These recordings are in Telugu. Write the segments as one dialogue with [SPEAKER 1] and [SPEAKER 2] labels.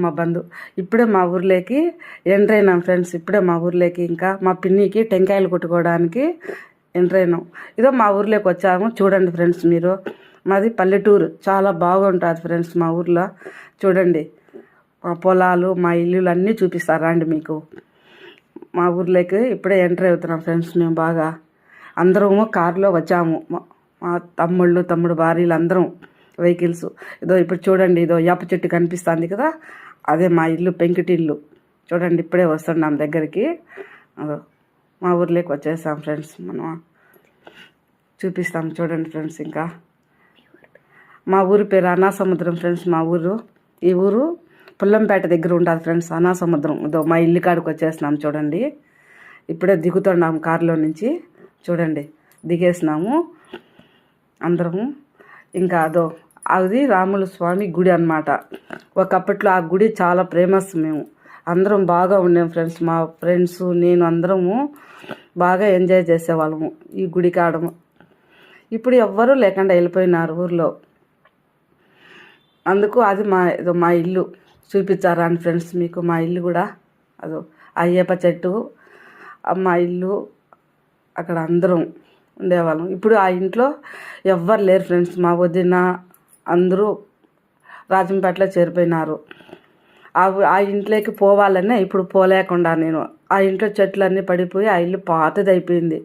[SPEAKER 1] మా బంధు ఇప్పుడే మా ఊర్లోకి ఎంటర్ అయినాం ఫ్రెండ్స్. ఇప్పుడే మా ఊర్లోకి ఇంకా మా పిన్నికి టెంకాయలు కొట్టుకోవడానికి ఎంటర్ అయినాం. ఇదో మా ఊర్లోకి వచ్చాము. చూడండి ఫ్రెండ్స్, మీరు మాది పల్లెటూరు, చాలా బాగుంటుంది ఫ్రెండ్స్ మా ఊర్లో. చూడండి మా పొలాలు, మా ఇల్లులు అన్నీ చూపిస్తారా అండి మీకు. మా ఊర్లోకి ఇప్పుడే ఎంటర్ అవుతున్నాం ఫ్రెండ్స్. మేము బాగా అందరము కారులో వచ్చాము. మా తమ్ముడు భార్యలు అందరం వెహికల్స్. ఇదో ఇప్పుడు చూడండి, ఇదో యాప చెట్టు కనిపిస్తుంది కదా, అదే మా ఇల్లు, పెంకుటిల్లు. చూడండి ఇప్పుడే వస్తున్నాం దగ్గరికి. అదో మా ఊర్లోకి వచ్చేసాం ఫ్రెండ్స్. మనం చూపిస్తాం చూడండి ఫ్రెండ్స్. ఇంకా మా ఊరి పేరు అనాసముద్రం ఫ్రెండ్స్. మా ఊరు, ఈ ఊరు పుల్లంపేట దగ్గర ఉంటుంది ఫ్రెండ్స్, అనాసముద్రం. ఇదో మా ఇల్లు కాడికి వచ్చేసినాం చూడండి. ఇప్పుడే దిగుతున్నాము కారులో నుంచి. చూడండి దిగేసినాము అందరము. ఇంకా అదో అది రాముల స్వామి గుడి అన్నమాట. ఒకప్పట్లో ఆ గుడి చాలా ఫేమస్. మేము అందరం బాగా ఉండాం ఫ్రెండ్స్. మా ఫ్రెండ్స్, నేను అందరము బాగా ఎంజాయ్ చేసేవాళ్ళము ఈ గుడి కాడము. ఇప్పుడు ఎవ్వరూ లేకుండా వెళ్ళిపోయినారు ఊర్లో. అందుకు అది మా ఇల్లు చూపించారా అని ఫ్రెండ్స్ మీకు. మా ఇల్లు కూడా అదో అయ్యప్ప చెట్టు, మా ఇల్లు, అక్కడ అందరం ఉండేవాళ్ళం. ఇప్పుడు ఆ ఇంట్లో ఎవ్వరు లేరు ఫ్రెండ్స్. మా వదిన అందరూ రాజంపేటలో చేరిపోయినారు. ఆ ఇంట్లోకి పోవాలనే ఇప్పుడు పోలేకుండా నేను. ఆ ఇంట్లో చెట్లన్నీ పడిపోయి ఆ ఇల్లు పాతది అయిపోయింది.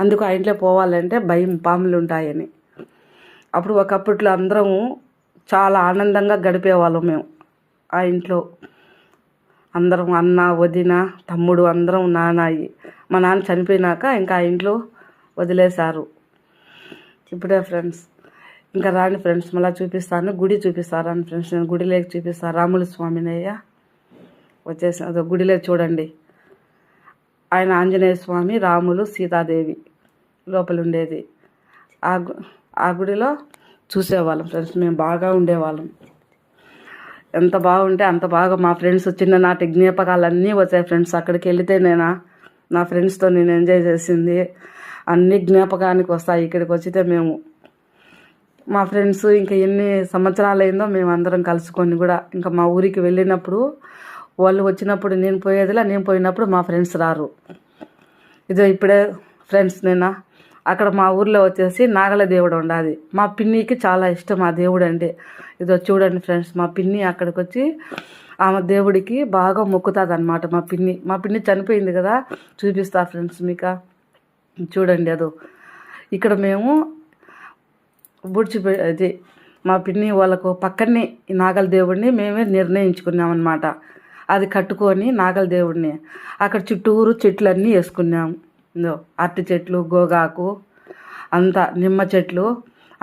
[SPEAKER 1] అందుకు ఆ ఇంట్లో పోవాలంటే భయం, పాములు ఉంటాయని. అప్పుడు ఒకప్పట్లో అందరము చాలా ఆనందంగా గడిపేవాళ్ళం మేము ఆ ఇంట్లో. అందరం అన్న, వదిన, తమ్ముడు అందరం, నాన్న. మా నాన్న చనిపోయినాక ఇంకా ఆ ఇంట్లో వదిలేశారు. ఇప్పుడే ఫ్రెండ్స్ ఇంకా రాని ఫ్రెండ్స్, మళ్ళీ చూపిస్తాను. గుడి చూపిస్తారు అని ఫ్రెండ్స్. నేను గుడిలోకి చూపిస్తాను. రాముల స్వామినయ్య వచ్చేసి అదో గుడిలోకి చూడండి. ఆయన ఆంజనేయ స్వామి, రాములు, సీతాదేవి లోపల ఉండేది. ఆ గుడిలో చూసేవాళ్ళం ఫ్రెండ్స్. మేము బాగా ఉండేవాళ్ళం. ఎంత బాగుంటే అంత బాగా. మా ఫ్రెండ్స్ చిన్ననాటి జ్ఞాపకాలన్నీ వచ్చాయి ఫ్రెండ్స్. అక్కడికి వెళితే నా ఫ్రెండ్స్తో నేను ఎంజాయ్ చేసింది అన్ని జ్ఞాపకానికి వస్తాయి. ఇక్కడికి వచ్చితే మేము, మా ఫ్రెండ్స్ ఇంకా ఎన్ని సంవత్సరాలు అయిందో మేము అందరం కలుసుకొని కూడా. ఇంకా మా ఊరికి వెళ్ళినప్పుడు వాళ్ళు వచ్చినప్పుడు నేను పోయేదిలా, నేను పోయినప్పుడు మా ఫ్రెండ్స్ రారు. ఇదో ఇప్పుడే ఫ్రెండ్స్ నేను అక్కడ మా ఊర్లో వచ్చేసి నాగల దేవుడు ఉండాలి. మా పిన్నికి చాలా ఇష్టం ఆ దేవుడు అంటే. ఇదో చూడండి ఫ్రెండ్స్, మా పిన్ని అక్కడికి వచ్చి ఆమె దేవుడికి బాగా మొక్కుతుంది అన్నమాట. మా పిన్ని చనిపోయింది కదా, చూపిస్తా ఫ్రెండ్స్ మీకు. చూడండి అదో ఇక్కడ మేము అది మా పిన్ని వాళ్ళకు పక్కనే ఈ నాగల దేవుడిని మేమే నిర్ణయించుకున్నామన్నమాట. అది కట్టుకొని నాగల దేవుడిని అక్కడ చుట్టూరు చెట్లన్నీ వేసుకున్నాము. అరటి చెట్లు, గోగాకు, అంతా నిమ్మ చెట్లు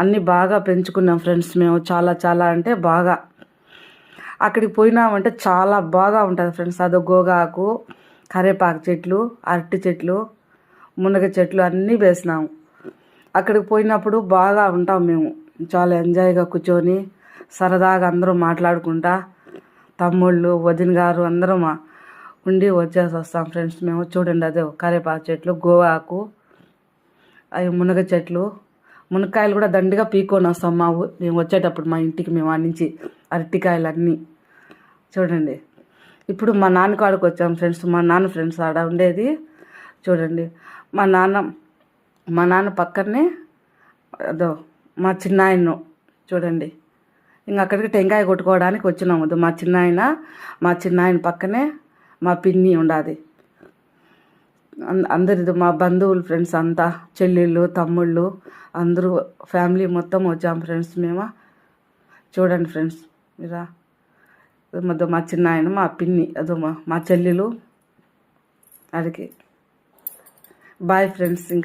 [SPEAKER 1] అన్నీ బాగా పెంచుకున్నాం ఫ్రెండ్స్ మేము. చాలా చాలా అంటే బాగా. అక్కడికి పోయినామంటే చాలా బాగా ఉంటుంది ఫ్రెండ్స్. అదో గోగాకు, కరేపాకు చెట్లు, అరటి చెట్లు, మునగ చెట్లు అన్నీ వేసినాము. అక్కడికి పోయినప్పుడు బాగా ఉంటాం మేము. చాలా ఎంజాయ్గా కూర్చొని సరదాగా అందరం మాట్లాడుకుంటా, తమ్ముళ్ళు, వదిన గారు అందరం ఉండి వచ్చేసి వస్తాం ఫ్రెండ్స్ మేము. చూడండి అదే కరేపాకు చెట్లు, గోవాకు, అవి మునగ చెట్లు, మునక్కాయలు కూడా దండిగా పీక్కొని వస్తాం మేము వచ్చేటప్పుడు మా ఇంటికి. మేము ఆ నుంచి అరటికాయలు అన్నీ. చూడండి ఇప్పుడు మా నాన్న కాడికి వచ్చాం ఫ్రెండ్స్. మా నాన్న ఫ్రెండ్స్ ఆడ ఉండేది. చూడండి మా నాన్న పక్కనే అదో మా చిన్నాయన్ను. చూడండి ఇంకా అక్కడికి టెంకాయ కొట్టుకోవడానికి వచ్చినాము. మా చిన్నాయన పక్కనే మా పిన్ని ఉండాది. అందరిది మా బంధువులు ఫ్రెండ్స్ అంతా, చెల్లెళ్ళు, తమ్ముళ్ళు అందరూ ఫ్యామిలీ మొత్తం వచ్చాం ఫ్రెండ్స్ మేము. చూడండి ఫ్రెండ్స్ మీరా, అదో మా చిన్నాయన, మా పిన్ని, అదో మా చెల్లెలు. అదికి బాయ్ ఫ్రెండ్స్. ఇంకా